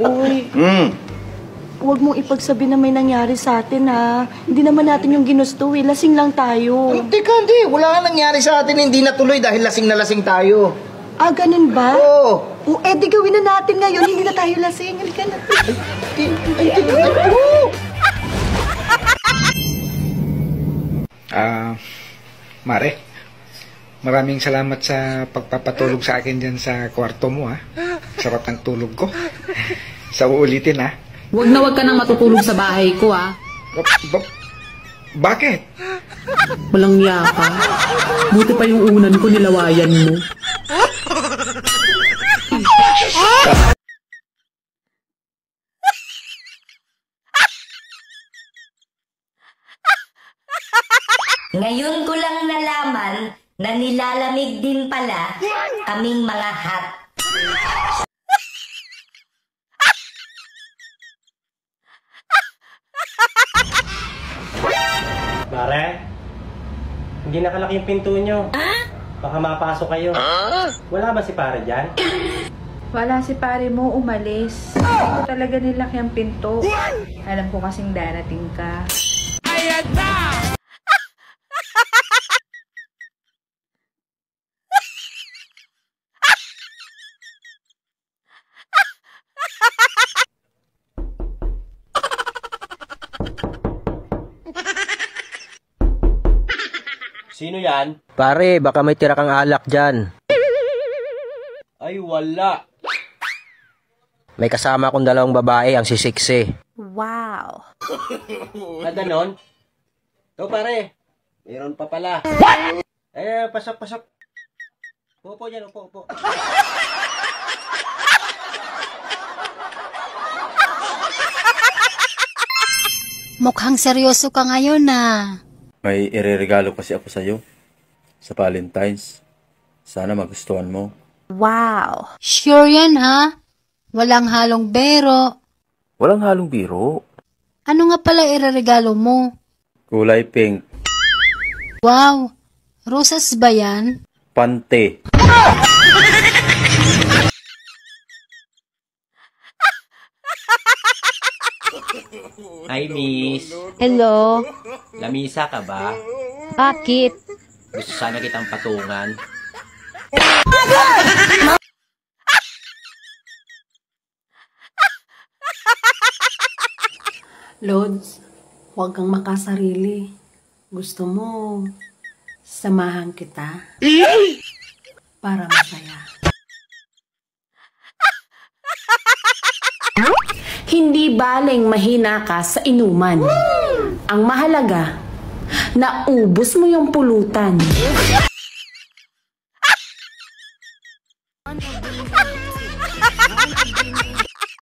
Uy, huwag mong ipagsabi na may nangyari sa atin, ha? Hindi naman natin yung ginusto, eh. Lasing lang tayo. Teka, hindi. Wala nga nangyari sa atin. Hindi natuloy dahil lasing na lasing tayo. Ah, ganun ba? Oo. O, di gawin na natin ngayon. Hindi na tayo lasing. Halika na. Mare, maraming salamat sa pagpapatulog sa akin dyan sa kwarto mo, ha? Sarap ng tulog ko. Sa uulitin, ha? Huwag na huwag ka nang matutulog sa bahay ko, ha? Bakit? Walang niya ka. Buti pa yung unan ko, nilawayan mo. Ngayon ko lang nalaman na nilalamig din pala kaming mga hat. Mare, hindi nakalaki yung pinto nyo. Baka mapasok kayo. Wala ba si pare dyan? Wala si pare mo, umalis. Hindi ko talaga nilaki ang pinto. Alam ko kasing darating ka. Ayan na! Sino yan? Pare, baka may tira kang alak dyan. Ay, wala. May kasama akong dalawang babae, ang sisiksi. Wow! Ah, ganon? Ito pare, mayroon pa pala. What? Pasok. Upo dyan, upo. Mukhang seryoso ka ngayon, na. May ireregalo kasi ako sa'yo sa Valentine's. Sana magustuhan mo. Wow! Sure yan, ha? Walang halong bero. Walang halong biro. Ano nga pala ireregalo mo? Kulay pink. Wow! Rosas ba yan? Pante. Hi, miss. Hello? Lamisa ka ba? Bakit? Gusto sana kitang patungan. Lods, huwag kang makasarili. Gusto mo, samahan kita para masaya. Hindi baling mahina ka sa inuman. Ang mahalaga, naubos mo yung pulutan.